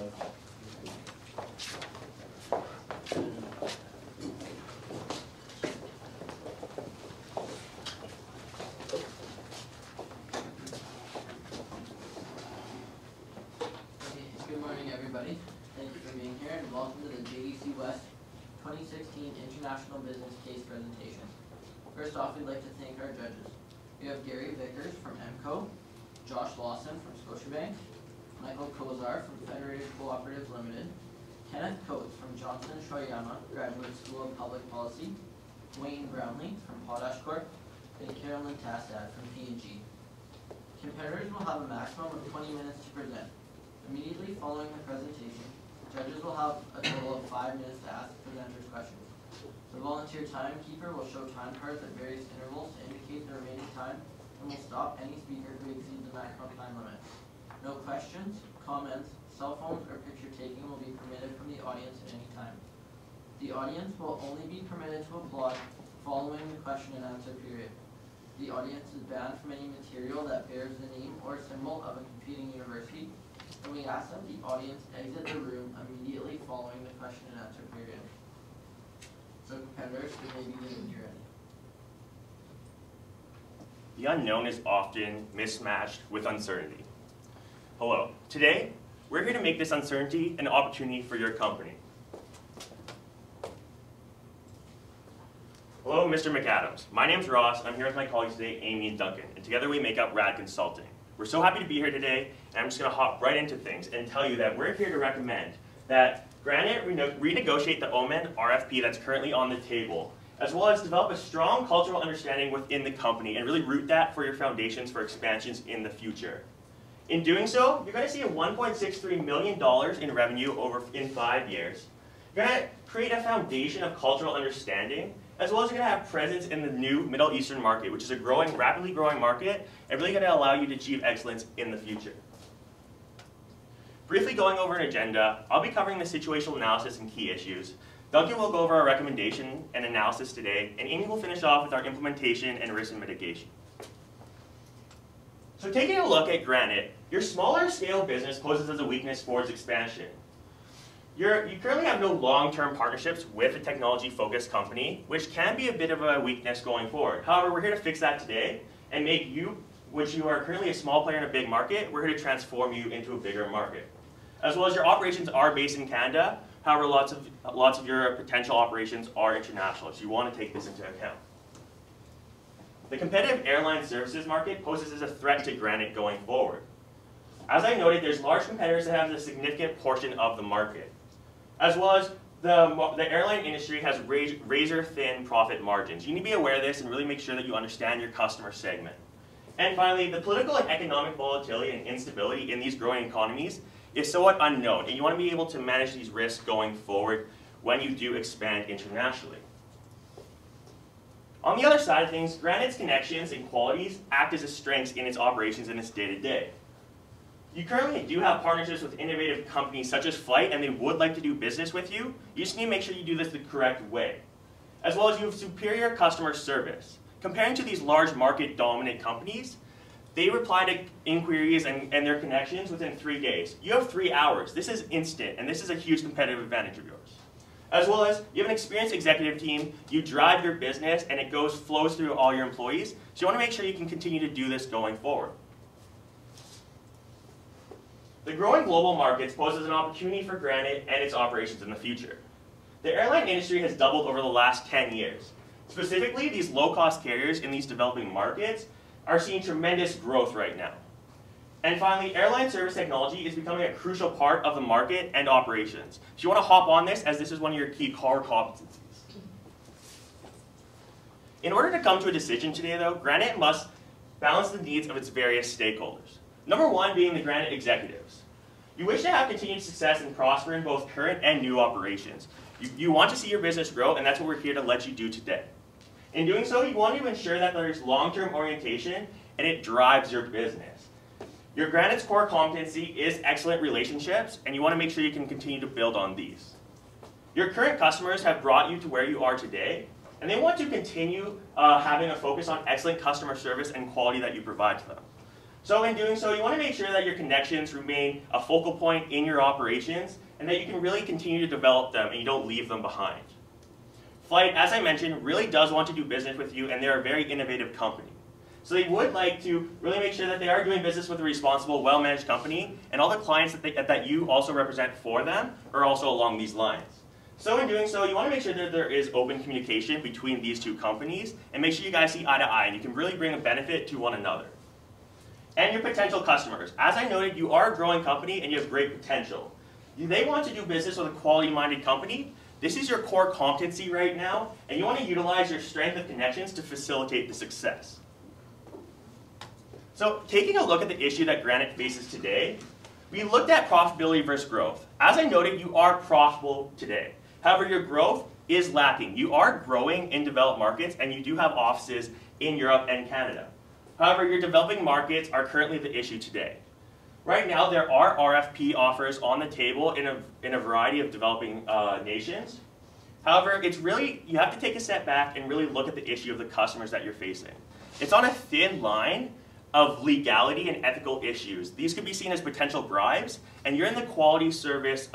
Good morning, everybody. Thank you for being here, and welcome to the JDC West 2016 International Business Case Presentation. First off, we'd like to thank our judges. We have Gary Vickers from EMCO, Josh Lawson from Scotiabank, Michael Kozar from Federated Cooperatives Limited, Kenneth Coates from Johnson Shoyama Graduate School of Public Policy, Wayne Brownlee from Potash Corp, and Carolyn Tassad from P&G. Competitors will have a maximum of 20 minutes to present. Immediately following the presentation, judges will have a total of 5 minutes to ask presenters questions. The volunteer timekeeper will show time cards at various intervals to indicate the remaining time and will stop any speaker who exceeds the maximum time limit. No questions, comments, cell phones, or picture taking will be permitted from the audience at any time. The audience will only be permitted to applaud following the question and answer period. The audience is banned from any material that bears the name or symbol of a competing university, and we ask that the audience exit the room immediately following the question and answer period. So competitors, you may begin when you're ready. The unknown is often mismatched with uncertainty. Hello. Today, we're here to make this uncertainty an opportunity for your company. Hello, Mr. McAdams. My name's Ross, and I'm here with my colleagues today, Amy and Duncan, and together we make up RAD Consulting. We're so happy to be here today, and I'm just going to hop right into things and tell you that we're here to recommend that Granite renegotiate the OMEN RFP that's currently on the table, as well as develop a strong cultural understanding within the company and really root that for your foundations for expansions in the future. In doing so, you're going to see a $1.63 million in revenue in 5 years. You're going to create a foundation of cultural understanding, as well as you're going to have presence in the new Middle Eastern market, which is a rapidly growing market, and really going to allow you to achieve excellence in the future. Briefly going over an agenda, I'll be covering the situational analysis and key issues. Duncan will go over our recommendation and analysis today, and Amy will finish off with our implementation and risk mitigation. So taking a look at Granite, your smaller scale business poses as a weakness for its expansion. You currently have no long-term partnerships with a technology-focused company, which can be a bit of a weakness going forward. However, we're here to fix that today and make you, which you are currently a small player in a big market, we're here to transform you into a bigger market. As well as your operations are based in Canada, however, lots of your potential operations are international, so you want to take this into account. The competitive airline services market poses as a threat to Granite going forward. As I noted, there's large competitors that have a significant portion of the market. As well as the airline industry has razor-thin profit margins. You need to be aware of this and really make sure that you understand your customer segment. And finally, the political and economic volatility and instability in these growing economies is somewhat unknown, and you want to be able to manage these risks going forward when you do expand internationally. On the other side of things, Granite's connections and qualities act as a strength in its operations in its day-to-day. You currently do have partnerships with innovative companies such as Flight, and they would like to do business with you. You just need to make sure you do this the correct way. As well as you have superior customer service. Comparing to these large market-dominant companies, they reply to inquiries and their connections within 3 days. You have 3 hours. This is instant, and this is a huge competitive advantage of yours. As well as, you have an experienced executive team, you drive your business, and it flows through all your employees, so you want to make sure you can continue to do this going forward. The growing global markets poses an opportunity for Granite and its operations in the future. The airline industry has doubled over the last 10 years. Specifically, these low-cost carriers in these developing markets are seeing tremendous growth right now. And finally, airline service technology is becoming a crucial part of the market and operations. So you want to hop on this, as this is one of your key core competencies. In order to come to a decision today, though, Granite must balance the needs of its various stakeholders. Number one being the Granite executives. You wish to have continued success and prosper in both current and new operations. You want to see your business grow, and that's what we're here to let you do today. In doing so, you want to ensure that there's long-term orientation and it drives your business. Your Granite's core competency is excellent relationships, and you want to make sure you can continue to build on these. Your current customers have brought you to where you are today, and they want to continue having a focus on excellent customer service and quality that you provide to them. So in doing so, you want to make sure that your connections remain a focal point in your operations and that you can really continue to develop them and you don't leave them behind. Flight, as I mentioned, really does want to do business with you, and they're a very innovative company. So they would like to really make sure that they are doing business with a responsible, well-managed company, and all the clients that you also represent for them are also along these lines. So in doing so, you want to make sure that there is open communication between these two companies, and make sure you guys see eye to eye, and you can really bring a benefit to one another. And your potential customers. As I noted, you are a growing company, and you have great potential. They want to do business with a quality-minded company. This is your core competency right now, and you want to utilize your strength of connections to facilitate the success. So taking a look at the issue that Granite faces today, we looked at profitability versus growth. As I noted, you are profitable today. However, your growth is lacking. You are growing in developed markets, and you do have offices in Europe and Canada. However, your developing markets are currently the issue today. Right now, there are RFP offers on the table in a variety of developing nations. However, you have to take a step back and really look at the issue of the customers that you're facing. It's on a thin line of legality and ethical issues. These could be seen as potential bribes, and you're in the quality service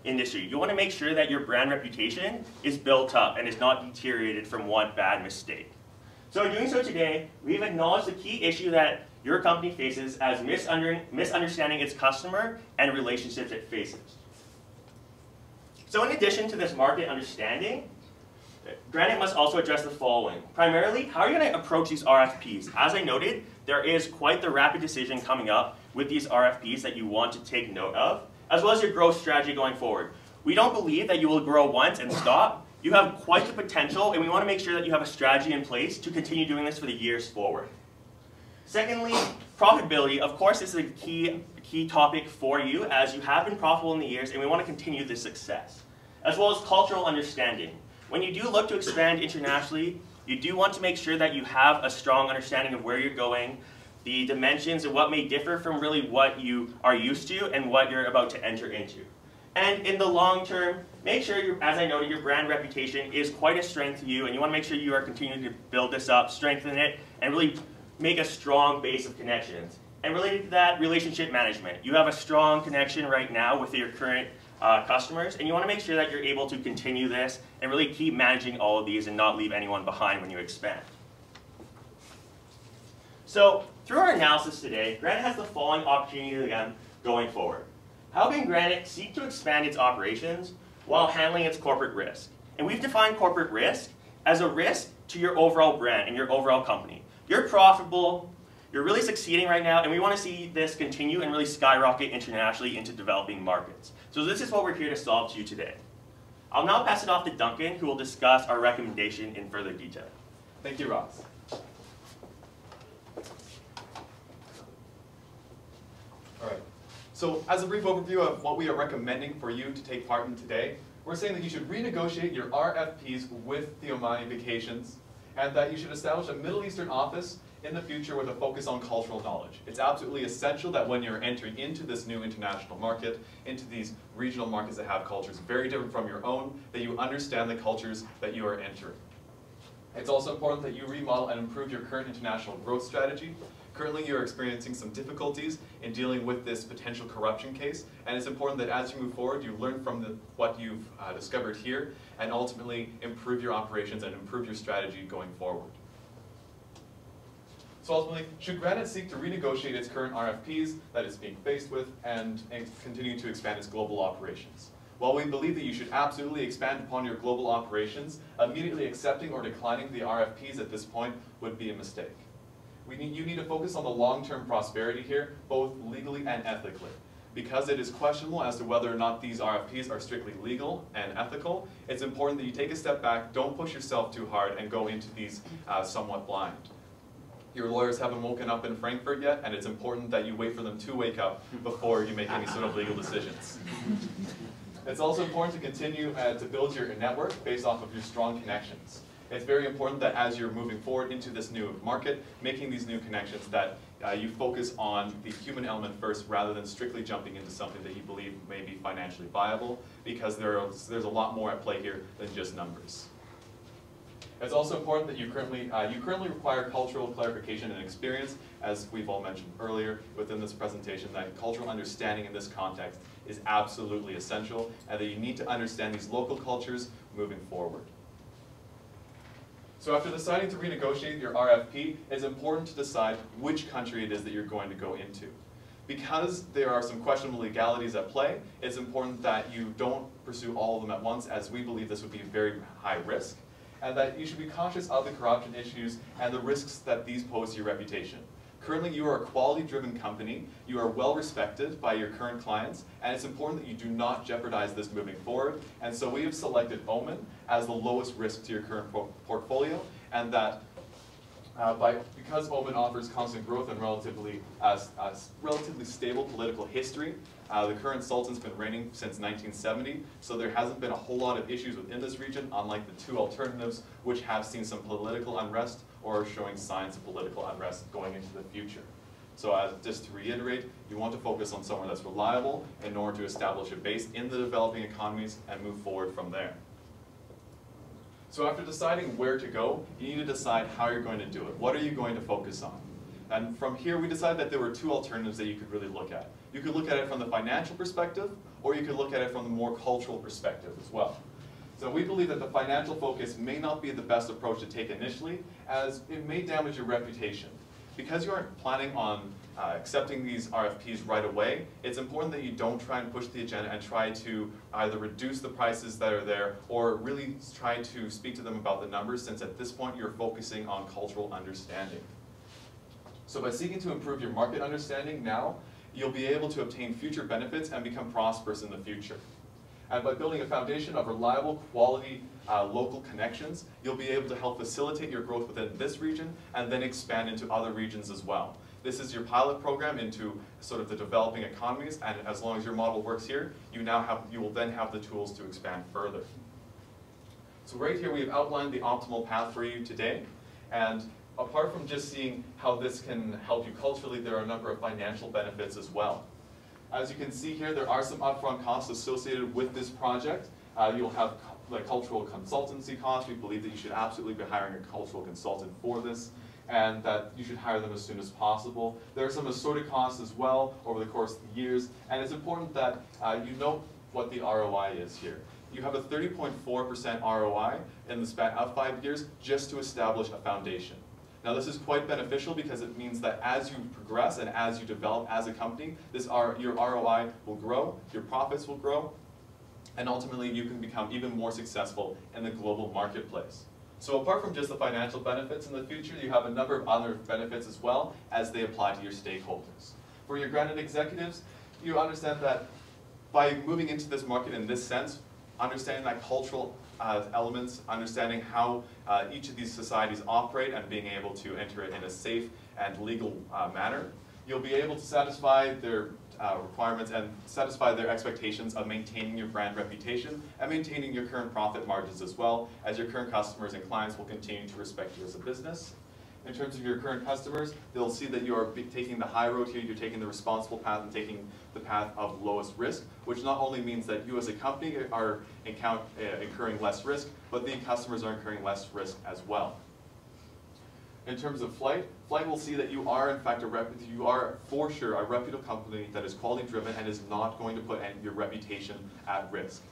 industry. You want to make sure that your brand reputation is built up and is not deteriorated from one bad mistake. So in doing so today, we've acknowledged the key issue that your company faces as misunderstanding its customer and relationships it faces. So in addition to this market understanding, Granite must also address the following. Primarily, how are you going to approach these RFPs? As I noted, there is quite the rapid decision coming up with these RFPs that you want to take note of, as well as your growth strategy going forward. We don't believe that you will grow once and stop. You have quite the potential, and we want to make sure that you have a strategy in place to continue doing this for the years forward. Secondly, profitability. Of course, this is a key topic for you, as you have been profitable in the years, and we want to continue this success. As well as cultural understanding. When you do look to expand internationally, you do want to make sure that you have a strong understanding of where you're going, the dimensions and what may differ from really what you are used to and what you're about to enter into. And in the long term, make sure, as I noted, your brand reputation is quite a strength to you, and you want to make sure you are continuing to build this up, strengthen it, and really make a strong base of connections. And related to that, relationship management. You have a strong connection right now with your current customers, and you want to make sure that you're able to continue this and really keep managing all of these and not leave anyone behind when you expand. So through our analysis today, Granite has the following opportunity again going forward. How can Granite seek to expand its operations while handling its corporate risk? And we've defined corporate risk as a risk to your overall brand and your overall company. You're profitable, you're really succeeding right now, and we want to see this continue and really skyrocket internationally into developing markets. So this is what we're here to solve to you today. I'll now pass it off to Duncan, who will discuss our recommendation in further detail. Thank you, Ross. All right. So as a brief overview of what we are recommending for you to take part in today, we're saying that you should renegotiate your RFPs with the Omani Vacations, and that you should establish a Middle Eastern office in the future with a focus on cultural knowledge. It's absolutely essential that when you're entering into this new international market, into these regional markets that have cultures very different from your own, that you understand the cultures that you are entering. It's also important that you remodel and improve your current international growth strategy. Currently, you're experiencing some difficulties in dealing with this potential corruption case, and it's important that as you move forward, you learn from what you've discovered here, and ultimately improve your operations and improve your strategy going forward. So ultimately, should Granite seek to renegotiate its current RFPs that it's being faced with and continue to expand its global operations? While we believe that you should absolutely expand upon your global operations, immediately accepting or declining the RFPs at this point would be a mistake. You need to focus on the long-term prosperity here, both legally and ethically. Because it is questionable as to whether or not these RFPs are strictly legal and ethical, it's important that you take a step back, don't push yourself too hard, and go into these somewhat blind. Your lawyers haven't woken up in Frankfurt yet, and it's important that you wait for them to wake up before you make any sort of legal decisions. It's also important to continue to build your network based off of your strong connections. It's very important that as you're moving forward into this new market, making these new connections, that you focus on the human element first rather than strictly jumping into something that you believe may be financially viable, because there's a lot more at play here than just numbers. It's also important that you currently require cultural clarification and experience, as we've all mentioned earlier within this presentation, that cultural understanding in this context is absolutely essential, and that you need to understand these local cultures moving forward. So after deciding to renegotiate your RFP, it's important to decide which country it is that you're going to go into. Because there are some questionable legalities at play, it's important that you don't pursue all of them at once, as we believe this would be very high risk, and that you should be cautious of the corruption issues and the risks that these pose to your reputation. Currently, you are a quality-driven company, you are well respected by your current clients, and it's important that you do not jeopardize this moving forward, and so we have selected Omen as the lowest risk to your current portfolio, and that because Omen offers constant growth and relatively stable political history, the current sultan's been reigning since 1970, so there hasn't been a whole lot of issues within this region, unlike the two alternatives, which have seen some political unrest or are showing signs of political unrest going into the future. So just to reiterate, you want to focus on somewhere that's reliable in order to establish a base in the developing economies and move forward from there. So after deciding where to go, you need to decide how you're going to do it. What are you going to focus on? And from here, we decided that there were two alternatives that you could really look at. You could look at it from the financial perspective, or you could look at it from the more cultural perspective as well. So we believe that the financial focus may not be the best approach to take initially, as it may damage your reputation. Because you aren't planning on accepting these RFPs right away, it's important that you don't try and push the agenda and try to either reduce the prices that are there or really try to speak to them about the numbers, since at this point you're focusing on cultural understanding. So by seeking to improve your market understanding now, you'll be able to obtain future benefits and become prosperous in the future. And by building a foundation of reliable, quality, local connections, you'll be able to help facilitate your growth within this region and then expand into other regions as well. This is your pilot program into sort of the developing economies, and as long as your model works here, you will then have the tools to expand further. So right here we have outlined the optimal path for you today, and apart from just seeing how this can help you culturally, there are a number of financial benefits as well. As you can see here, there are some upfront costs associated with this project. You'll have like cultural consultancy costs. We believe that you should absolutely be hiring a cultural consultant for this, and that you should hire them as soon as possible. There are some assorted costs as well over the course of the years, and it's important that you know what the ROI is here. You have a 30.4% ROI in the span of 5 years just to establish a foundation. Now this is quite beneficial because it means that as you progress and as you develop as a company, your ROI will grow, your profits will grow, and ultimately you can become even more successful in the global marketplace. So apart from just the financial benefits in the future, you have a number of other benefits as well as they apply to your stakeholders. For your granted executives, you understand that by moving into this market in this sense, understanding that cultural elements, understanding how each of these societies operate and being able to enter it in a safe and legal manner, you'll be able to satisfy their requirements and satisfy their expectations of maintaining your brand reputation and maintaining your current profit margins as well, as your current customers and clients will continue to respect you as a business. In terms of your current customers, they'll see that you are taking the high road here, you're taking the responsible path and taking the path of lowest risk, which not only means that you as a company are incurring less risk, but the customers are incurring less risk as well. In terms of Flight will see that you are in fact you are for sure a reputable company that is quality driven and is not going to put your reputation at risk.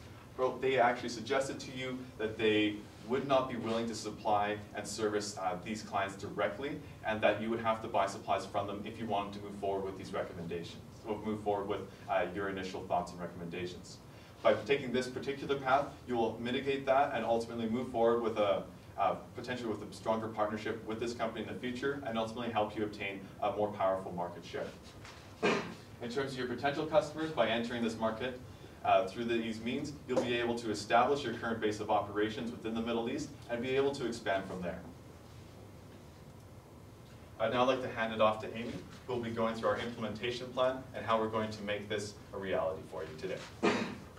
They actually suggested to you that they would not be willing to supply and service these clients directly, and that you would have to buy supplies from them if you wanted to move forward with these recommendations, or move forward with your initial thoughts and recommendations. By taking this particular path, you will mitigate that and ultimately move forward with potentially with a stronger partnership with this company in the future, and ultimately help you obtain a more powerful market share. In terms of your potential customers, by entering this market, through these means, you'll be able to establish your current base of operations within the Middle East and be able to expand from there. I'd now like to hand it off to Amy, who will be going through our implementation plan and how we're going to make this a reality for you today.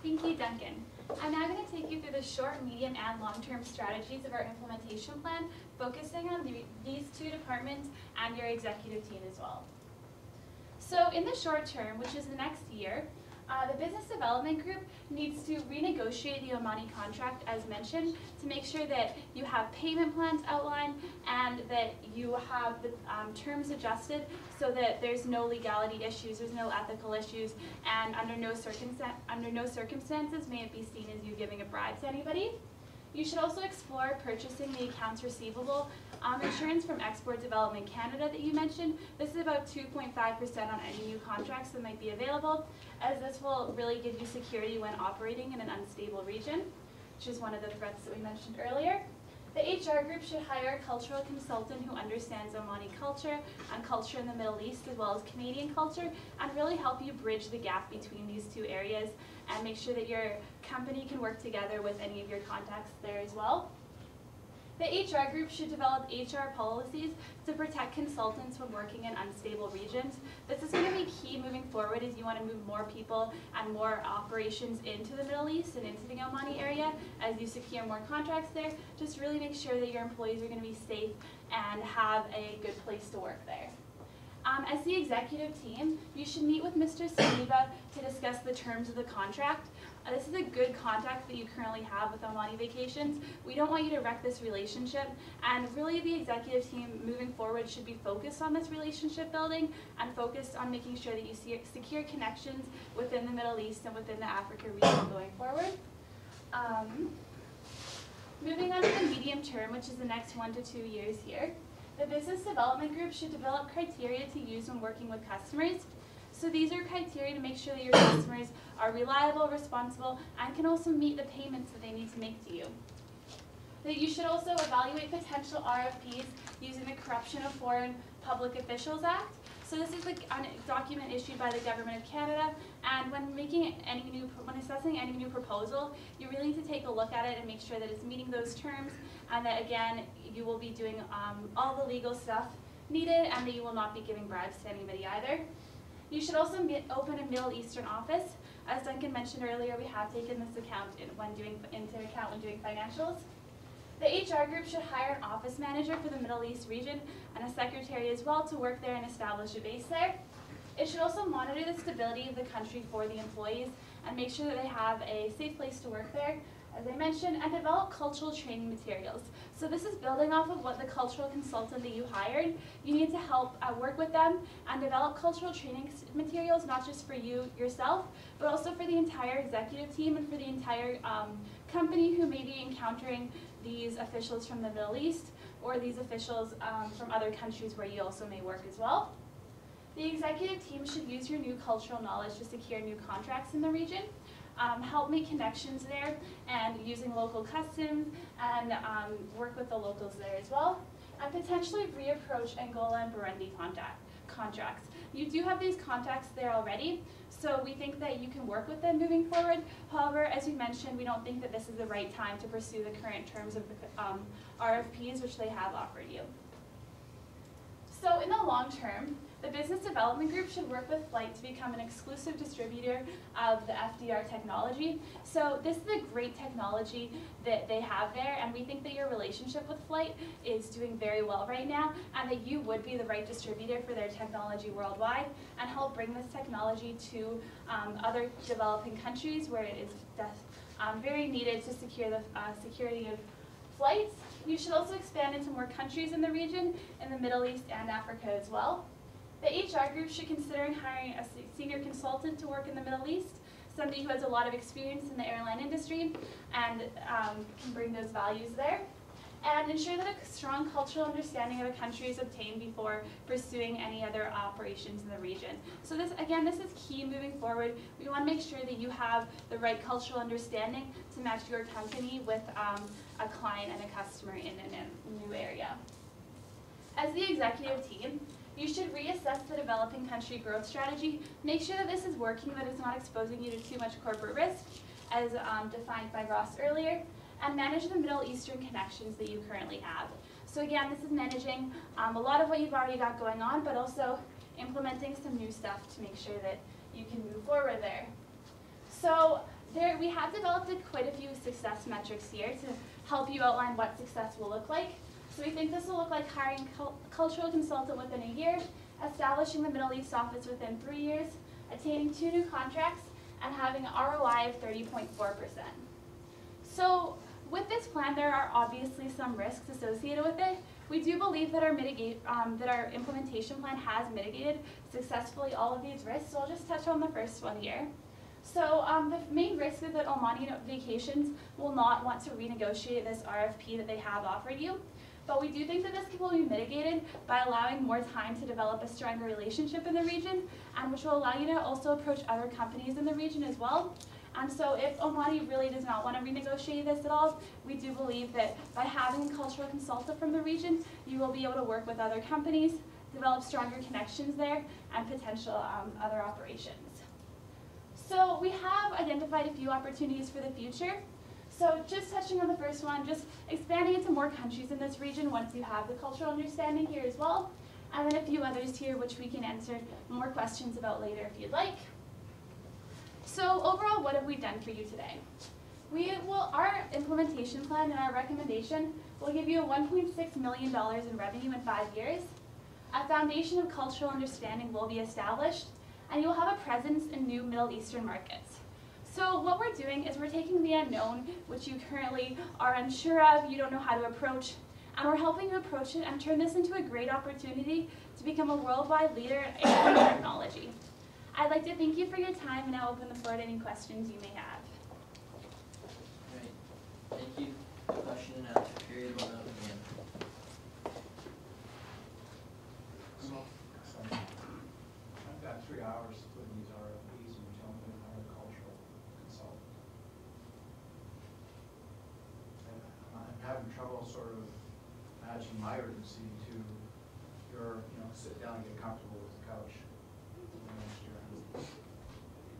Thank you, Duncan. I'm now going to take you through the short, medium, and long-term strategies of our implementation plan, focusing on these two departments and your executive team as well. So in the short term, which is the next year, The business development group needs to renegotiate the Omani contract as mentioned to make sure that you have payment plans outlined and that you have the terms adjusted so that there's no legality issues, there's no ethical issues, and under no circumstances may it be seen as you giving a bribe to anybody. You should also explore purchasing the accounts receivable insurance from Export Development Canada that you mentioned. This is about 2.5% on any new contracts that might be available, as this will really give you security when operating in an unstable region, which is one of the threats that we mentioned earlier. The HR group should hire a cultural consultant who understands Omani culture and culture in the Middle East as well as Canadian culture, and really help you bridge the gap between these two areas and make sure that your company can work together with any of your contacts there as well. The HR group should develop HR policies to protect consultants when working in unstable regions. This is going to be key moving forward as you want to move more people and more operations into the Middle East and into the Omani area as you secure more contracts there. Just really make sure that your employees are going to be safe and have a good place to work there. As the executive team, you should meet with Mr. Saliba to discuss the terms of the contract. This is a good contact that you currently have with Omani Vacations. We don't want you to wreck this relationship, and really the executive team moving forward should be focused on this relationship building and focused on making sure that you secure connections within the Middle East and within the Africa region going forward. Moving on to the medium term, which is the next 1 to 2 years here. The business development group should develop criteria to use when working with customers. So these are criteria to make sure that your customers are reliable, responsible, and can also meet the payments that they need to make to you. That you should also evaluate potential RFPs using the Corruption of Foreign Public Officials Act. So this is a document issued by the Government of Canada, and when assessing any new proposal, you really need to take a look at it and make sure that it's meeting those terms, and that again, you will be doing all the legal stuff needed, and that you will not be giving bribes to anybody either. You should also open a Middle Eastern office. As Duncan mentioned earlier, we have taken this into account when doing financials. The HR group should hire an office manager for the Middle East region and a secretary as well to work there and establish a base there. It should also monitor the stability of the country for the employees and make sure that they have a safe place to work there, as I mentioned, and develop cultural training materials. So this is building off of what the cultural consultant that you hired. You need to help work with them and develop cultural training materials, not just for you yourself, but also for the entire executive team and for the entire company who may be encountering these officials from the Middle East or these officials from other countries where you also may work as well. The executive team should use your new cultural knowledge to secure new contracts in the region. Help make connections there and using local customs and work with the locals there as well. And potentially reapproach Angola and Burundi contracts. You do have these contacts there already, so we think that you can work with them moving forward. However, as we mentioned, we don't think that this is the right time to pursue the current terms of the RFPs which they have offered you. So in the long term, the business development group should work with Flight to become an exclusive distributor of the FDR technology. So this is a great technology that they have there, and we think that your relationship with Flight is doing very well right now, and that you would be the right distributor for their technology worldwide and help bring this technology to other developing countries where it is very needed to secure the security of flights. You should also expand into more countries in the region, in the Middle East and Africa as well. The HR group should consider hiring a senior consultant to work in the Middle East, somebody who has a lot of experience in the airline industry and can bring those values there. And ensure that a strong cultural understanding of a country is obtained before pursuing any other operations in the region. So this is key moving forward. We want to make sure that you have the right cultural understanding to match your company with a client and a customer in a new area. As the executive team, you should reassess the developing country growth strategy. Make sure that this is working, that it's not exposing you to too much corporate risk, as defined by Ross earlier, and manage the Middle Eastern connections that you currently have. So again, this is managing a lot of what you've already got going on, but also implementing some new stuff to make sure that you can move forward there. So we have developed quite a few success metrics here to help you outline what success will look like. So we think this will look like hiring a cultural consultant within a year, establishing the Middle East office within 3 years, attaining 2 new contracts, and having an ROI of 30.4%. So with this plan, there are obviously some risks associated with it. We do believe that our implementation plan has mitigated successfully all of these risks, so I'll just touch on the first one here. So the main risk is that Omani Vacations will not want to renegotiate this RFP that they have offered you. But we do think that this will be mitigated by allowing more time to develop a stronger relationship in the region, and which will allow you to also approach other companies in the region as well. And so if Omani really does not want to renegotiate this at all, we do believe that by having a cultural consultant from the region, you will be able to work with other companies, develop stronger connections there, and potential other operations. So we have identified a few opportunities for the future. So just touching on the first one, just expanding into more countries in this region once you have the cultural understanding here as well. And then a few others here which we can answer more questions about later if you'd like. So overall, what have we done for you today? Our implementation plan and our recommendation will give you $1.6 million in revenue in 5 years. A foundation of cultural understanding will be established, and you'll have a presence in new Middle Eastern markets. So what we're doing is we're taking the unknown, which you currently are unsure of, you don't know how to approach, and we're helping you approach it and turn this into a great opportunity to become a worldwide leader in technology. I'd like to thank you for your time and now open the floor to any questions you may have. Great. Thank you. Question and answer period will now begin. I've got 3 hours to put in these RFPs and you tell me to hire a cultural consultant. And I'm having trouble sort of matching my urgency to your, sit down and get comfortable with the couch. Can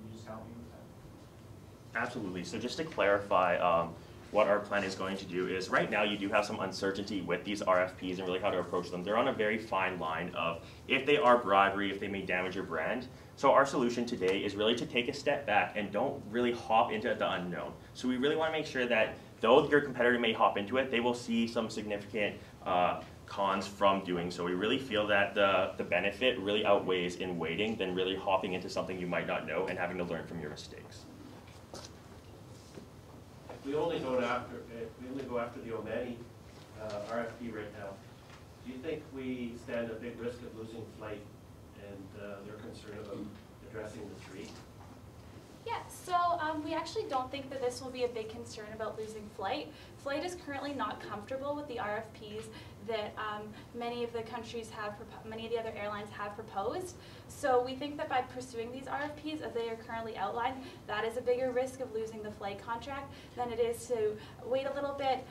you just help me with that? Absolutely. So just to clarify, what our plan is going to do is right now you do have some uncertainty with these RFPs and really how to approach them. They're on a very fine line of if they are bribery, if they may damage your brand. So our solution today is really to take a step back and don't really hop into the unknown. So we really want to make sure that though your competitor may hop into it, they will see some significant cons from doing so. We really feel that the benefit really outweighs in waiting than really hopping into something you might not know and having to learn from your mistakes. We only go after the Omani RFP right now. Do you think we stand a big risk of losing flight, and they're concerned about addressing the 3? Yeah, so we actually don't think that this will be a big concern about losing flight. Flight is currently not comfortable with the RFPs that many of the other airlines have proposed. So we think that by pursuing these RFPs as they are currently outlined, that is a bigger risk of losing the flight contract than it is to wait a little bit,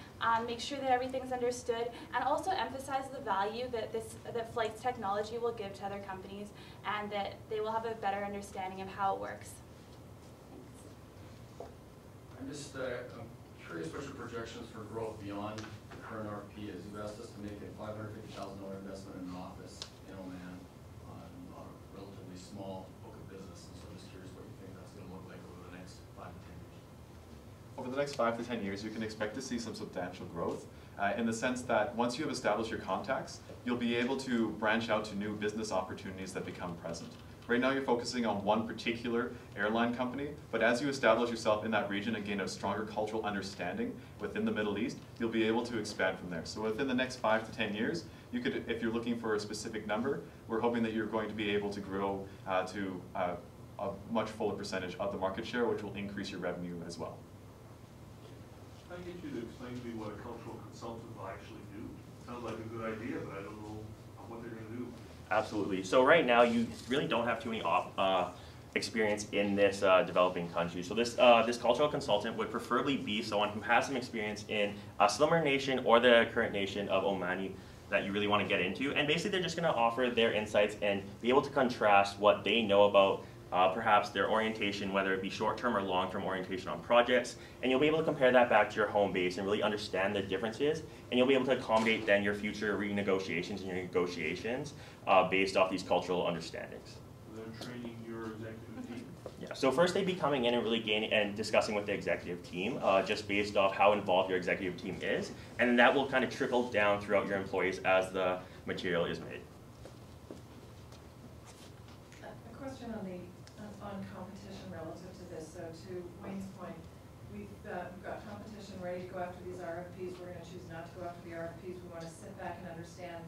make sure that everything's understood, and also emphasize the value that flight's technology will give to other companies, and that they will have a better understanding of how it works. I'm just curious what your projections for growth beyond the current RFP is. You've asked us to make a $550,000 investment in an office in Oman on a relatively small book of business, and so I'm just curious what you think that's going to look like over the next 5 to 10 years. Over the next 5 to 10 years, you can expect to see some substantial growth in the sense that once you have established your contacts, you'll be able to branch out to new business opportunities that become present. Right now you're focusing on one particular airline company, but as you establish yourself in that region and gain a stronger cultural understanding within the Middle East, you'll be able to expand from there. So within the next 5 to 10 years, you could, if you're looking for a specific number, we're hoping that you're going to be able to grow to a much fuller percentage of the market share, which will increase your revenue as well. Can I get you to explain to me what a cultural consultant will actually do? Sounds like a good idea, but I don't know what they're going to do. Absolutely. So right now you really don't have too many experience in this developing country. So this cultural consultant would preferably be someone who has some experience in a slimmer nation or the current nation of Omani that you really want to get into. And basically they're just going to offer their insights and be able to contrast what they know about perhaps their orientation, whether it be short-term or long-term orientation on projects, and you'll be able to compare that back to your home base and really understand the differences, and you'll be able to accommodate then your future renegotiations and your negotiations based off these cultural understandings. They're training your executive team. Yeah, so first they'd be coming in and really gaining and discussing with the executive team just based off how involved your executive team is, and that will kind of trickle down throughout your employees as the material is made. A question on the on competition relative to this. So to Wayne's point, we've got competition ready to go after these RFPs. We're going to choose not to go after the RFPs. We want to sit back and understand,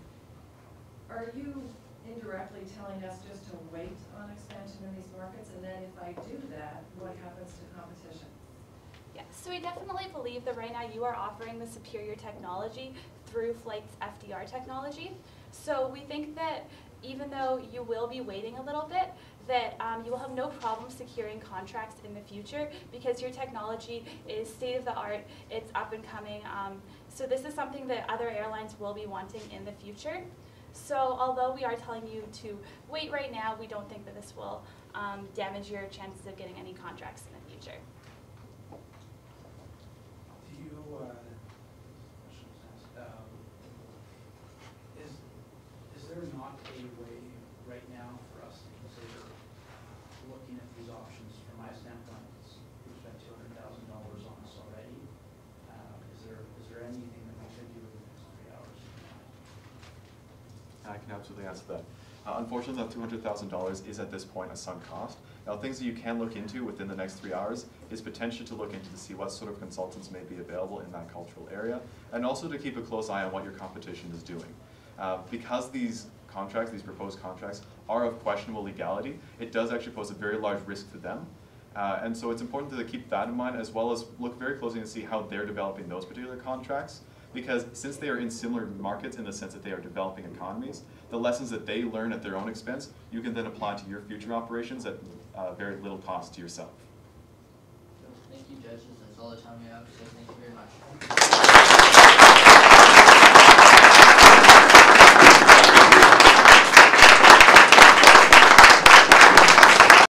are you indirectly telling us just to wait on expansion in these markets? And then if I do that, what happens to competition? Yeah, so we definitely believe that right now you are offering the superior technology through Flight's FDR technology. So we think that even though you will be waiting a little bit, that you will have no problem securing contracts in the future because your technology is state of the art, it's up and coming. So this is something that other airlines will be wanting in the future. So although we are telling you to wait right now, we don't think that this will damage your chances of getting any contracts in the future. Do you, is there not a way right now for us to consider looking at these options? From my standpoint, we've spent $200,000 on this already. Is there anything that we should do in the next 3 hours? I can absolutely answer that. Unfortunately, that $200,000 is at this point a sunk cost. Now, things that you can look into within the next 3 hours is potential to look into to see what sort of consultants may be available in that cultural area, and also to keep a close eye on what your competition is doing. Because these contracts, these proposed contracts, are of questionable legality, it does actually pose a very large risk to them. And so it's important to keep that in mind, as well as look very closely and see how they're developing those particular contracts. Because since they are in similar markets in the sense that they are developing economies, the lessons that they learn at their own expense, you can then apply to your future operations at very little cost to yourself. Thank you, judges. That's all the time we have, so thank you very much.